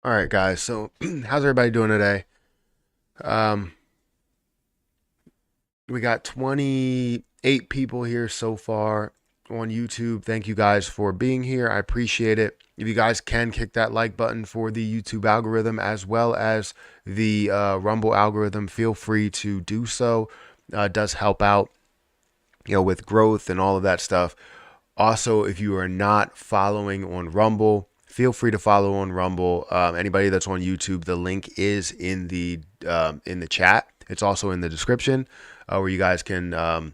All right, guys. So, how's everybody doing today? Um, we got 28 people here so far on YouTube. Thank you guys for being here. I appreciate it. If you guys can kick that like button for the YouTube algorithm as well as the Rumble algorithm, feel free to do so. It does help out, with growth and all of that stuff. Also, if you are not following on Rumble, feel free to follow on Rumble. Anybody that's on YouTube, the link is in the chat. It's also in the description, where you guys can go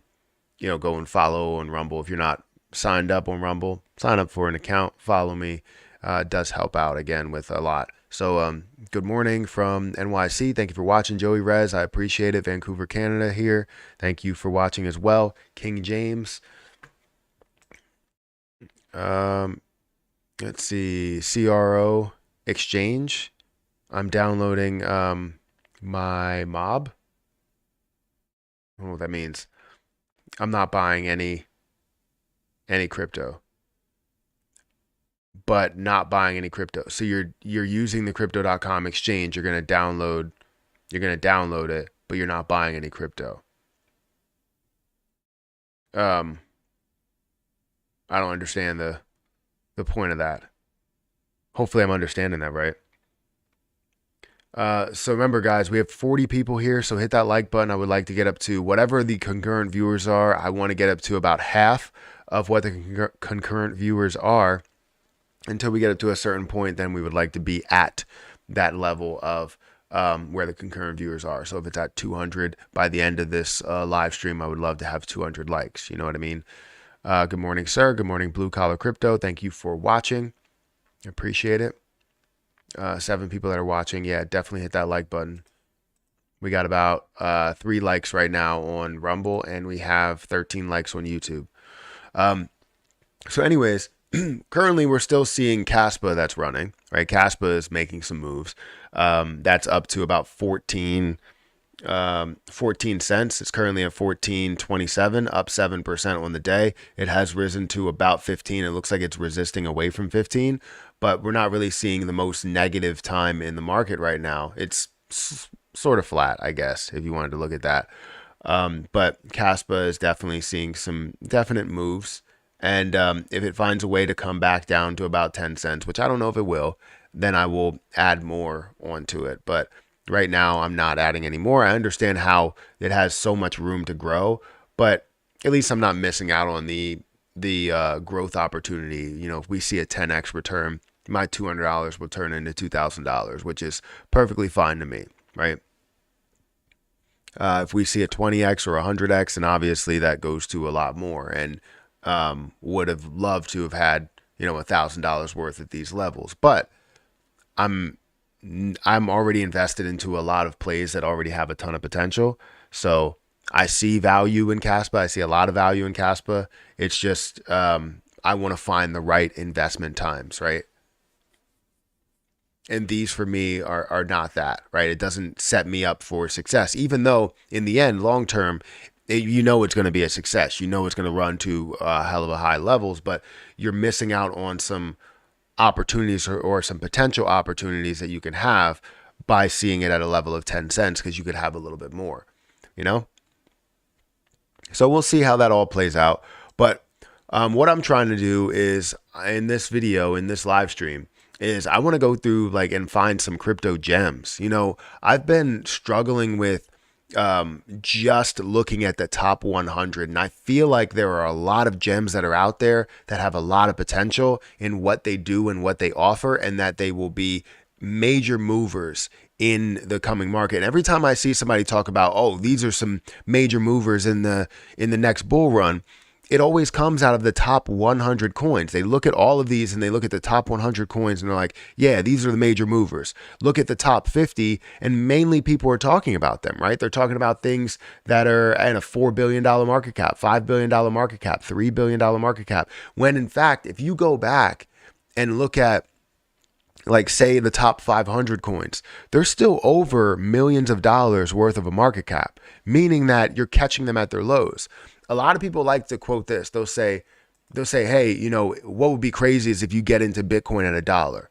and follow on Rumble. If you're not signed up on Rumble, sign up for an account. Follow me. It does help out again with a lot. So good morning from NYC. Thank you for watching, Joey Rez. I appreciate it. Vancouver, Canada here. Thank you for watching as well. King James. Um, let's see, CRO Exchange. I'm downloading my mob. I don't know what that means. I'm not buying any crypto, but not buying any crypto. So you're using the crypto.com exchange. You're gonna download it, but you're not buying any crypto. Um, I don't understand the point of that. Hopefully I'm understanding that right. So remember, guys, we have 40 people here, so hit that like button. I would like to get up to whatever the concurrent viewers are. I want to get up to about half of what the concurrent viewers are. Until we get up to a certain point, then we would like to be at that level of where the concurrent viewers are. So if it's at 200 by the end of this live stream, I would love to have 200 likes. You know what I mean? Good morning, sir. Good morning, Blue Collar Crypto. Thank you for watching. Appreciate it. 7 people that are watching. Yeah, definitely hit that like button. We got about 3 likes right now on Rumble, and we have 13 likes on YouTube. So anyways, currently we're still seeing Caspa that's running, right? Caspa is making some moves. That's up to about 14 cents. It's currently at 14.27, up 7% on the day. It has risen to about 15. It looks like it's resisting away from 15, but we're not really seeing the most negative time in the market right now. It's sort of flat, I guess, if you wanted to look at that. But Caspa is definitely seeing some definite moves. And if it finds a way to come back down to about 10 cents, which I don't know if it will, then I will add more onto it. But right now, I'm not adding any more. I understand how it has so much room to grow, but at least I'm not missing out on the growth opportunity. If we see a 10x return, my $200 will turn into $2,000, which is perfectly fine to me, right? If we see a 20x or a 100x, and obviously that goes to a lot more, and would have loved to have had $1,000 worth at these levels, but I'm already invested into a lot of plays that already have a ton of potential. So I see value in Caspa. I see a lot of value in Caspa. It's just I want to find the right investment times, right? And these for me are not that, right? It doesn't set me up for success, even though in the end, long term, it's going to be a success. It's going to run to a hell of a high levels, but you're missing out on some opportunities or some potential opportunities that you can have by seeing it at a level of 10 cents, because you could have a little bit more, So we'll see how that all plays out. But what I'm trying to do is in this video, in this live stream, is I want to go through and find some crypto gems. I've been struggling with just looking at the top 100, and I feel like there are a lot of gems that are out there that have a lot of potential in what they do and what they offer, and that they will be major movers in the coming market. And every time I see somebody talk about, oh, these are some major movers in the next bull run, it always comes out of the top 100 coins. They look at all of these and they look at the top 100 coins and they're like, yeah, these are the major movers. Look at the top 50, and mainly people are talking about them, right? They're talking about things that are at a $4 billion market cap, $5 billion market cap, $3 billion market cap. When in fact, if you go back and look at, say, the top 500 coins, they're still over millions of dollars worth of a market cap, meaning that you're catching them at their lows. A lot of people like to quote this. They'll say, hey, what would be crazy is if you get into Bitcoin at $1.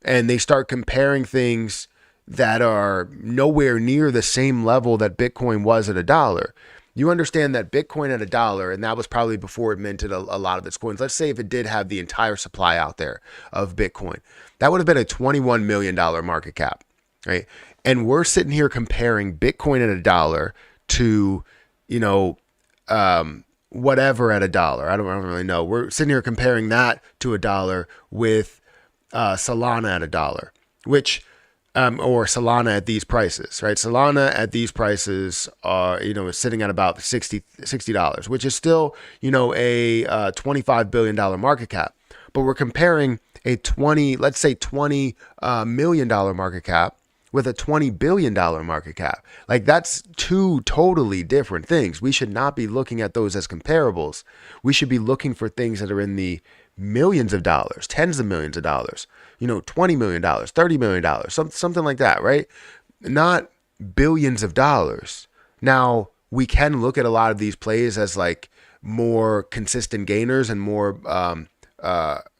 and they start comparing things that are nowhere near the same level that Bitcoin was at $1. You understand that Bitcoin at $1, and that was probably before it minted a lot of its coins. Let's say if it did have the entire supply out there of Bitcoin, that would have been a $21 million market cap, right? And we're sitting here comparing Bitcoin at $1 to, whatever at $1. I don't really know. We're sitting here comparing that to $1 with Solana at $1, which or Solana at these prices, right? Solana at these prices are, is sitting at about $60, which is still, a $25 billion market cap. But we're comparing a $20 million market cap with a $20 billion market cap. Like, that's two totally different things. We should not be looking at those as comparables. We should be looking for things that are in the millions of dollars, tens of millions of dollars, $20 million, $30 million, something like that, right? Not billions of dollars. Now, we can look at a lot of these plays as like more consistent gainers and more,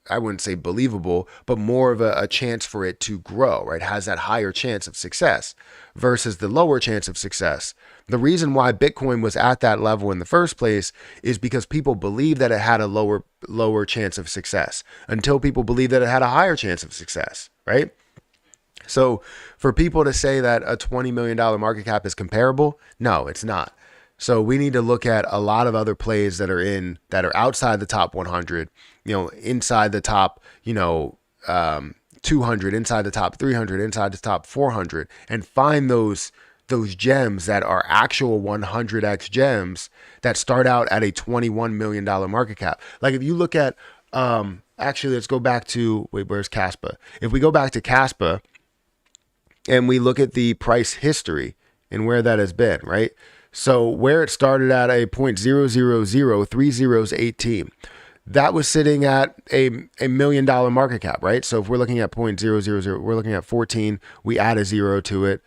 I wouldn't say believable, but more of a chance for it to grow, right? Has that higher chance of success versus the lower chance of success. The reason why Bitcoin was at that level in the first place is because people believed that it had a lower chance of success until people believed that it had a higher chance of success, right? So for people to say that a $20 million market cap is comparable, no, it's not. So we need to look at a lot of other plays that are outside the top 100, inside the top, 200, inside the top 300, inside the top 400, and find those gems that are actual 100x gems that start out at a $21 million market cap. Like if you look at, actually, let's go back to, where's Caspa? If we go back to Caspa and we look at the price history and where that has been, right? So where it started at a 0.0003018, that was sitting at a $1 million market cap, right? So if we're looking at 0.000, we're looking at 14, we add a zero to it.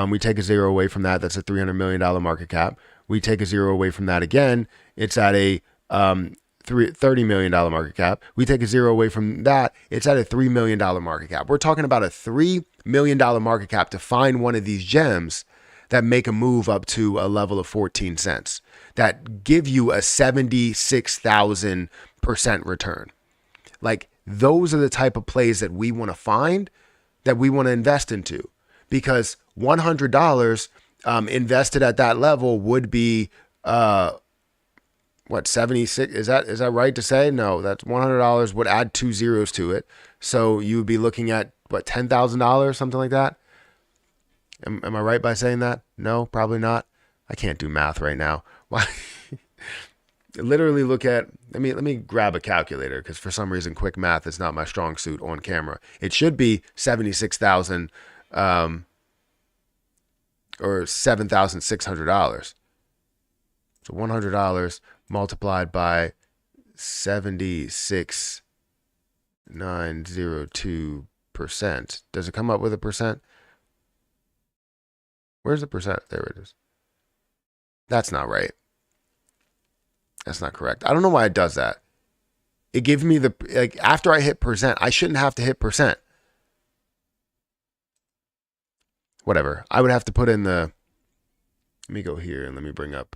We take a zero away from that. That's a $300 million market cap. We take a zero away from that again. It's at a $30 million market cap. We take a zero away from that. It's at a $3 million market cap. We're talking about a $3 million market cap to find one of these gems that make a move up to a level of 14 cents that give you a 76,000% return. Like, those are the type of plays that we want to find, that we want to invest into, because $100 invested at that level would be 76? Is that right to say? No, that's $100 would add 2 zeros to it. So you would be looking at $10,000, something like that. Am I right by saying that? No, probably not. I can't do math right now. Why? Literally look at, let me grab a calculator, because for some reason quick math is not my strong suit on camera. It should be 76,000 or $7,600. So $100 multiplied by 76,902%. Does it come up with a percent? Where's the percent? There it is. That's not right. That's not correct. I don't know why it does that. It gives me after I hit percent, I shouldn't have to hit percent. Whatever. I would have to put in let me go here and let me bring up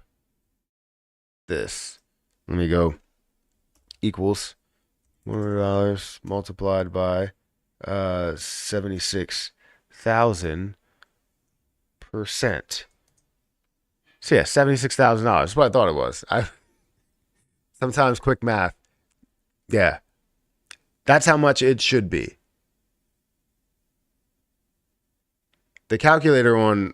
this. Let me go equals $100 multiplied by 76,000%. So yeah, $76,000. That's what I thought it was. Sometimes quick math. Yeah. That's how much it should be. The calculator on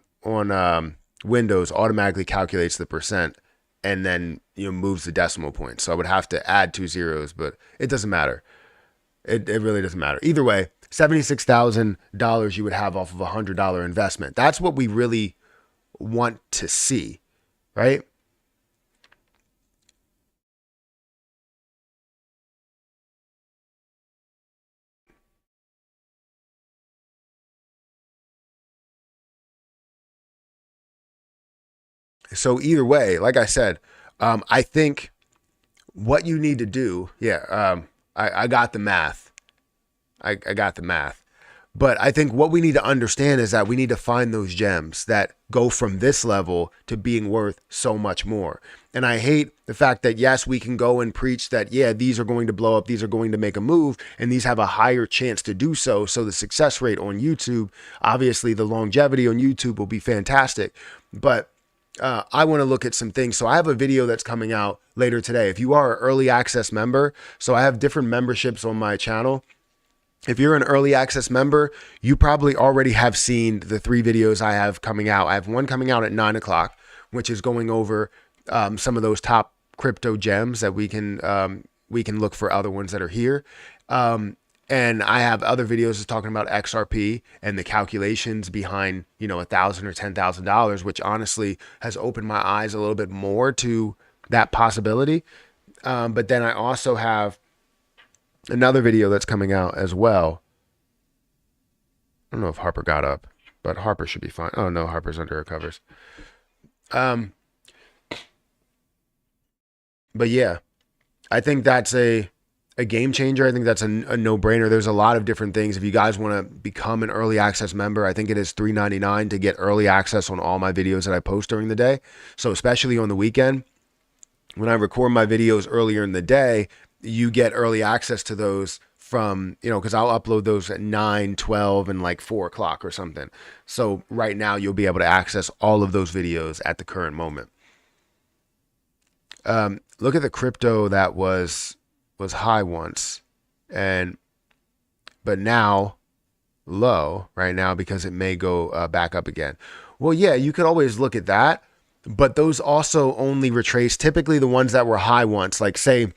Windows automatically calculates the percent and then moves the decimal point. So I would have to add 2 zeros, but it doesn't matter. It really doesn't matter. Either way, $76,000 you would have off of a $100 investment. That's what we really want to see, right? So either way, like I said, I think what you need to do, I got the math. I got the math. But I think what we need to understand is that we need to find those gems that go from this level to being worth so much more. And I hate the fact that, yes, we can go and preach that, yeah, these are going to blow up, these are going to make a move, and these have a higher chance to do so. So the success rate on YouTube, obviously the longevity on YouTube will be fantastic. But I want to look at some things. So I have a video that's coming out later today. If you are an early access member, so I have different memberships on my channel. If you're an early access member, you probably already have seen the 3 videos I have coming out. I have one coming out at 9 o'clock, which is going over some of those top crypto gems that we can look for other ones that are here. And I have other videos talking about XRP and the calculations behind, $1,000 or $10,000, which honestly has opened my eyes a little bit more to that possibility. But then I also have another video that's coming out as well. I don't know if Harper got up, but Harper should be fine. Oh no, Harper's under her covers. But yeah, I think that's a game changer. I think that's a no-brainer. There's a lot of different things. If you guys want to become an early access member, I think it is $3.99 to get early access on all my videos that I post during the day. So especially on the weekend, when I record my videos earlier in the day, you get early access to those from, because I'll upload those at 9, 12, and like 4 o'clock or something. So right now you'll be able to access all of those videos at the current moment. Look at the crypto that was high once, but now low right now because it may go back up again. Well, yeah, you could always look at that, but those also only retrace typically the ones that were high once, like say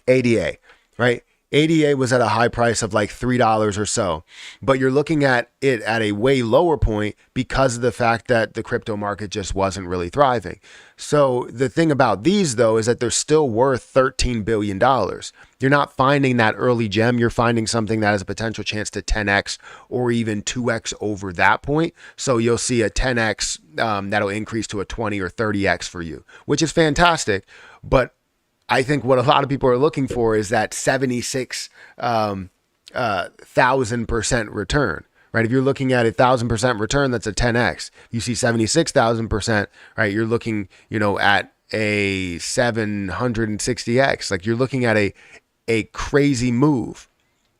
ADA, right? ADA was at a high price of like $3 or so, but you're looking at it at a way lower point because of the fact that the crypto market just wasn't really thriving. So the thing about these though is that they're still worth $13 billion. You're not finding that early gem. You're finding something that has a potential chance to 10x or even 2x over that point. So you'll see a 10x that'll increase to a 20 or 30x for you, which is fantastic. But I think what a lot of people are looking for is that 76,000% return, right? If you're looking at 1,000% return, that's a 10x. You see 76,000%, right? You're looking, at a 760x. Like you're looking at a crazy move.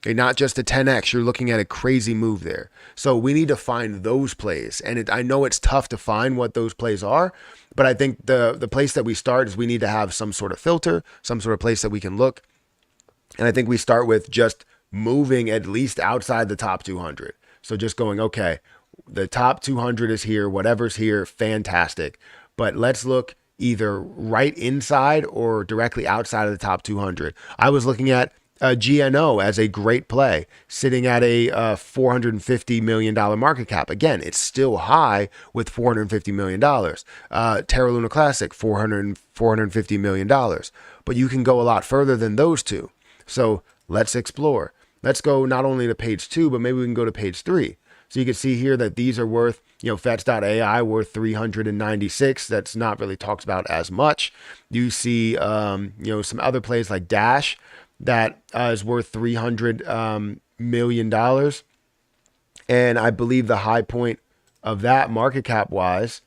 Okay, not just a 10x, you're looking at a crazy move there. So we need to find those plays. And I know it's tough to find what those plays are, but I think the place that we start is we need to have some sort of filter, some sort of place that we can look. And I think we start with just moving at least outside the top 200. So just going, okay, the top 200 is here, whatever's here, fantastic. But let's look either right inside or directly outside of the top 200. I was looking at GNO as a great play, sitting at a $450 million market cap. Again, it's still high with $450 million. Terra Luna Classic, $450 million. But you can go a lot further than those two. So let's explore. Let's go not only to page 2, but maybe we can go to page 3. So you can see here that these are worth, Fetch.ai worth 396. That's not really talked about as much. You see, some other plays like Dash that is worth $300 million. And I believe the high point of that market cap wise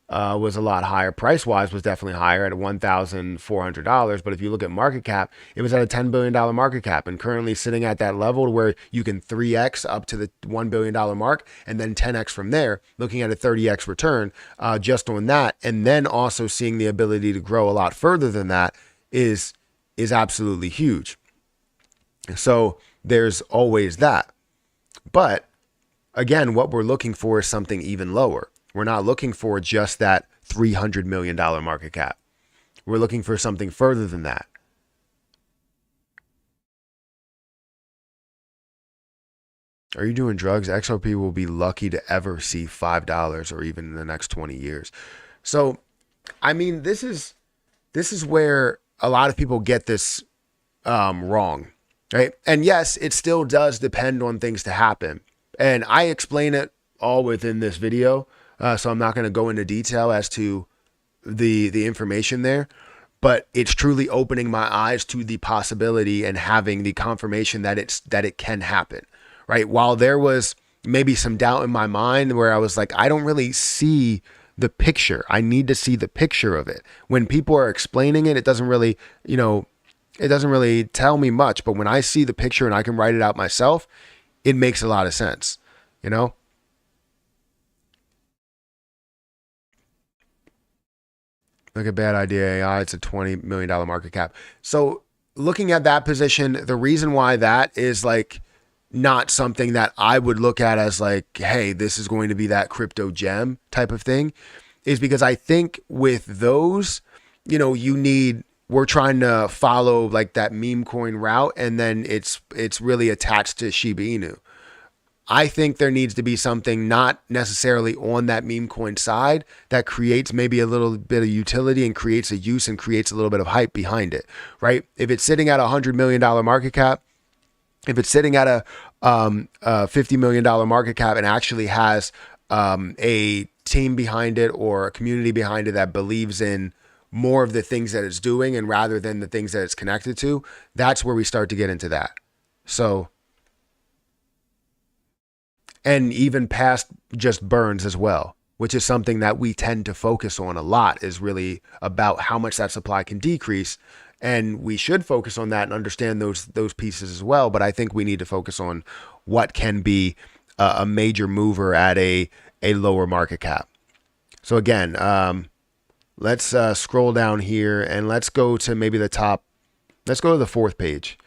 was a lot higher. Price wise was definitely higher at $1,400. But if you look at market cap, it was at a $10 billion market cap and currently sitting at that level where you can 3x up to the $1 billion mark and then 10x from there, looking at a 30x return just on that. And then also seeing the ability to grow a lot further than that is absolutely huge. So there's always that. But again, what we're looking for is something even lower. We're not looking for just that $300 million market cap. We're looking for something further than that. Are you doing drugs? XRP will be lucky to ever see $5 or even in the next 20 years. So, I mean, this is where a lot of people get this wrong, right? And yes, it still does depend on things to happen. And I explain it all within this video. So I'm not going to go into detail as to the information there, but it's truly opening my eyes to the possibility and having the confirmation that it can happen, right? While there was maybe some doubt in my mind where I was like, I don't really see the picture. I need to see the picture of it. When people are explaining it, it doesn't really, it doesn't really tell me much. But when I see the picture and I can write it out myself, it makes a lot of sense, you know? Look at Bad Idea AI. It's a $20 million market cap. So looking at that position, the reason why that is like not something that I would look at as like, hey, this is going to be that crypto gem type of thing, is because I think with those, we're trying to follow like that meme coin route, and then it's really attached to Shiba Inu. I think there needs to be something not necessarily on that meme coin side that creates maybe a little bit of utility and creates a use and creates a little bit of hype behind it, right? If it's sitting at $100 million market cap, if it's sitting at a $50 million market cap and actually has a team behind it or a community behind it that believes in more of the things that it's doing and rather than the things that it's connected to, that's where we start to get into that. So, and even past just burns as well, which is something that we tend to focus on a lot, is really about how much that supply can decrease. And we should focus on that and understand those pieces as well. But I think we need to focus on what can be a major mover at a lower market cap. So again, let's scroll down here and let's go to maybe the top. Let's go to the fourth page.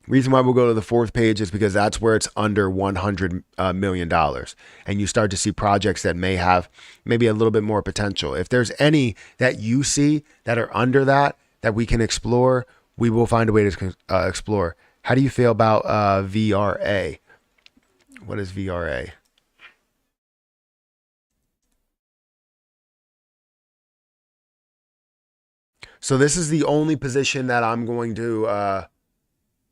Reason why we'll go to the fourth page is because that's where it's under $100 million. And you start to see projects that may have maybe a little bit more potential. If there's any that you see that are under that we can explore, we will find a way to explore. How do you feel about VRA? What is VRA? So this is the only position that I'm going to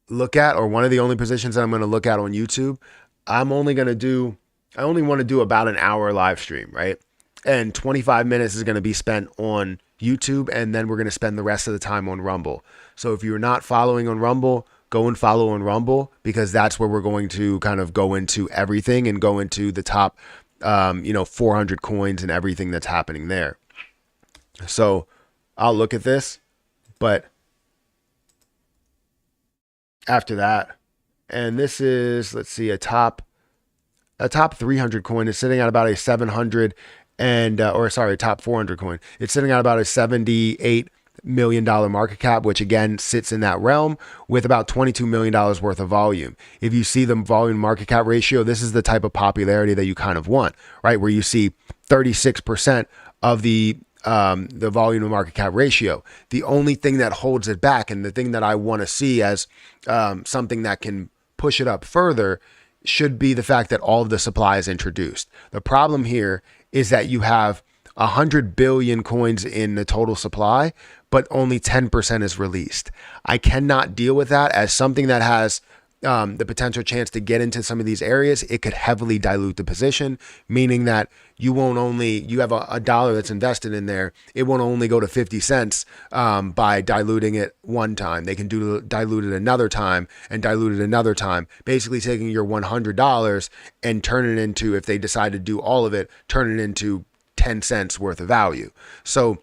look at, or one of the only positions that I'm going to look at on YouTube. I only want to do about an hour live stream, right? And 25 minutes is going to be spent on YouTube, and then we're going to spend the rest of the time on Rumble. So if you're not following on Rumble, go and follow on Rumble, because that's where we're going to kind of go into everything and go into the top 400 coins and everything that's happening there. So I'll look at this, but after that, and this is, let's see, a top 300 coin is sitting at about a 700 and top 400 coin. It's sitting at about a $78 million market cap, which again sits in that realm with about $22 million worth of volume. If you see the volume market cap ratio, this is the type of popularity that you kind of want, right? Where you see 36% of the volume to market cap ratio. The only thing that holds it back, and the thing that I want to see as something that can push it up further, should be the fact that all of the supply is introduced. The problem here is that you have 100 billion coins in the total supply, but only 10% is released. I cannot deal with that as something that has the potential chance to get into some of these areas. It could heavily dilute the position, meaning that you have a dollar that's invested in there. It won't only go to 50 cents by diluting it one time. They can dilute it another time and dilute it another time, basically taking your $100 and turn it into, if they decide to do all of it, turn it into 10 cents worth of value. So,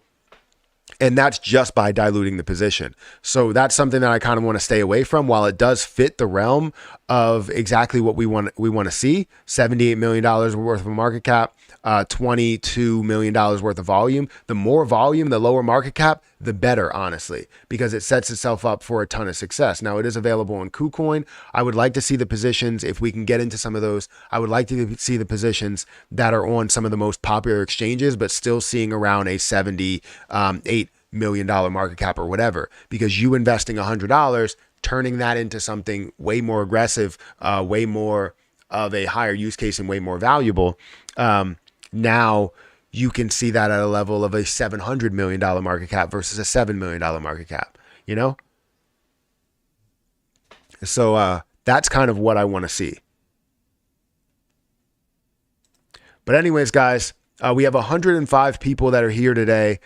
and that's just by diluting the position. So that's something that I kind of want to stay away from. While it does fit the realm of exactly what we want to see, $78 million worth of a market cap, $22 million worth of volume. The more volume, the lower market cap, the better, honestly, because it sets itself up for a ton of success. Now, it is available on KuCoin. I would like to see the positions, if we can get into some of those, I would like to see the positions that are on some of the most popular exchanges, but still seeing around a $78 million market cap or whatever, because you investing $100, turning that into something way more aggressive, way more of a higher use case and way more valuable. Now you can see that at a level of a $700 million market cap versus a $7 million market cap, So that's kind of what I want to see. But anyways, guys, we have 105 people that are here today.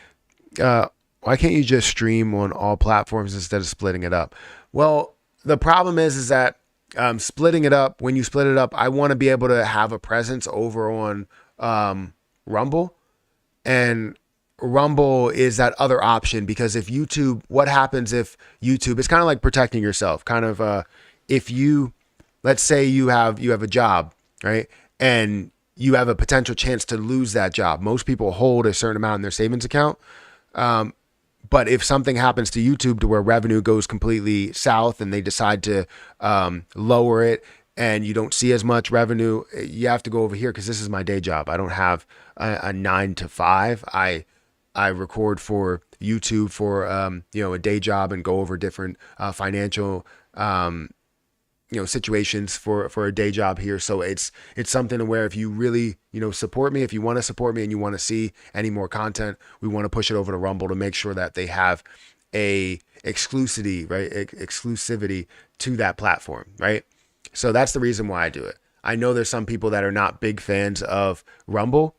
Why can't you just stream on all platforms instead of splitting it up? Well, the problem is that splitting it up, when you split it up, I want to be able to have a presence over on Rumble. And Rumble is that other option, because if YouTube, what happens if YouTube, it's kind of like protecting yourself. Kind of if you, let's say you have a job, right? And you have a potential chance to lose that job. Most people hold a certain amount in their savings account. But if something happens to YouTube to where revenue goes completely south and they decide to lower it and you don't see as much revenue, you have to go over here, because this is my day job. I don't have a 9 to 5. I record for YouTube for a day job and go over different financial situations for a day job here. So it's something where if you really, support me, if you want to support me and you want to see any more content, we want to push it over to Rumble to make sure that they have a exclusivity, right? Exclusivity to that platform, right? So that's the reason why I do it. I know there's some people that are not big fans of Rumble,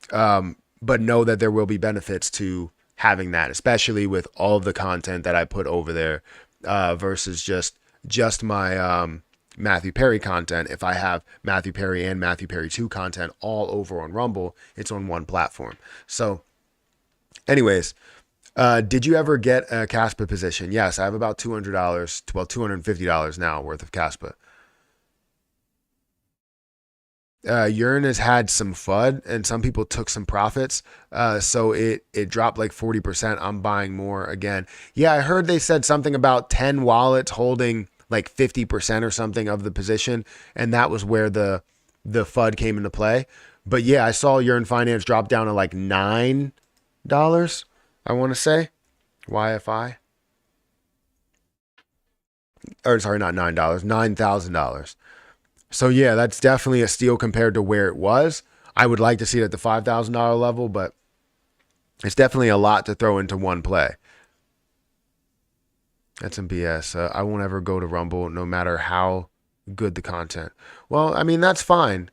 but know that there will be benefits to having that, especially with all of the content that I put over there versus just my Matthew Perry content. If I have Matthew Perry and Matthew Perry 2 content all over on Rumble, it's on one platform. So anyways, did you ever get a Caspa position? Yes, I have about $200, well, $250 now worth of Caspa. Yearn has had some FUD and some people took some profits. So it dropped like 40%. I'm buying more again. Yeah, I heard they said something about 10 wallets holding like 50% or something of the position. And that was where the FUD came into play. But yeah, I saw Yearn Finance drop down to like $9, I want to say. YFI. Or sorry, not $9, $9,000. So yeah, that's definitely a steal compared to where it was. I would like to see it at the $5,000 level, but it's definitely a lot to throw into one play. That's some BS. I won't ever go to Rumble no matter how good the content. Well, I mean, that's fine.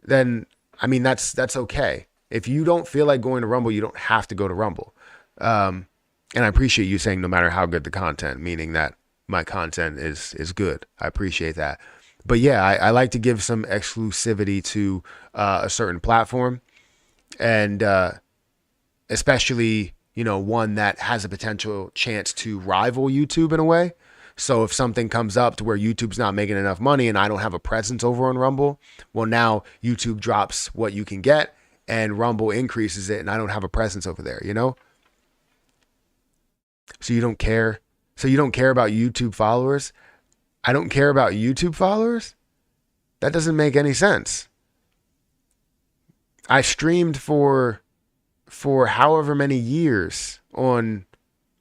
Then, I mean, that's okay. If you don't feel like going to Rumble, you don't have to go to Rumble. And I appreciate you saying no matter how good the content, meaning that my content is good. I appreciate that. But yeah, I like to give some exclusivity to a certain platform, and especially, one that has a potential chance to rival YouTube in a way. So if something comes up to where YouTube's not making enough money and I don't have a presence over on Rumble, well, now YouTube drops what you can get and Rumble increases it and I don't have a presence over there, So you don't care. So you don't care about YouTube followers? I don't care about YouTube followers? That doesn't make any sense. I streamed for however many years on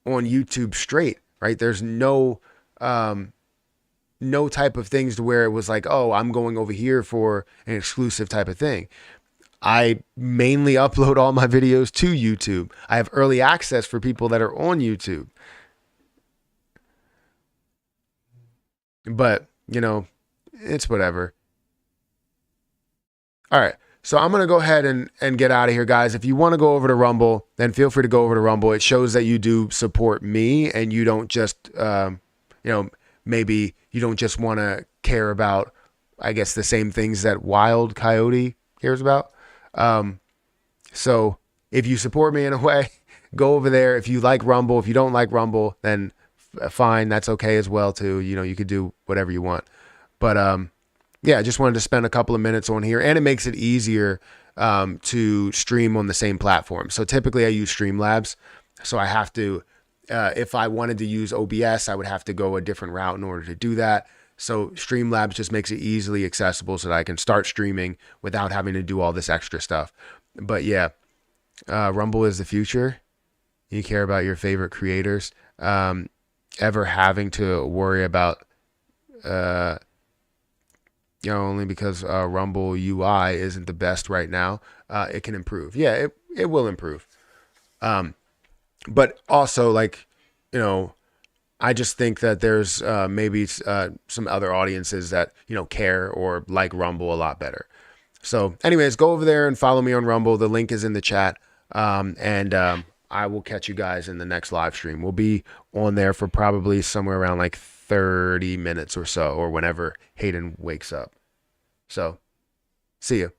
YouTube straight, right? There's no type of things to where it was like, oh, I'm going over here for an exclusive type of thing. I mainly upload all my videos to YouTube. I have early access for people that are on YouTube. But, it's whatever. All right. So I'm going to go ahead and get out of here, guys. If you want to go over to Rumble, then feel free to go over to Rumble. It shows that you do support me and you don't just, maybe you don't just want to care about, I guess, the same things that Wild Coyote cares about. So if you support me in a way, go over there. If you like Rumble, if you don't like Rumble, then fine. That's okay as well too. You could do whatever you want. But yeah, I just wanted to spend a couple of minutes on here, and it makes it easier to stream on the same platform. So typically I use Streamlabs. So I have to, if I wanted to use OBS, I would have to go a different route in order to do that. So Streamlabs just makes it easily accessible so that I can start streaming without having to do all this extra stuff. But yeah, Rumble is the future. You care about your favorite creators. Ever having to worry about, only because Rumble UI isn't the best right now. It can improve. Yeah, it will improve. But also, I just think that there's maybe some other audiences that, care or like Rumble a lot better. So anyways, go over there and follow me on Rumble. The link is in the chat. I will catch you guys in the next live stream. We'll be on there for probably somewhere around like 30 minutes or so, or whenever Hayden wakes up. So, see you.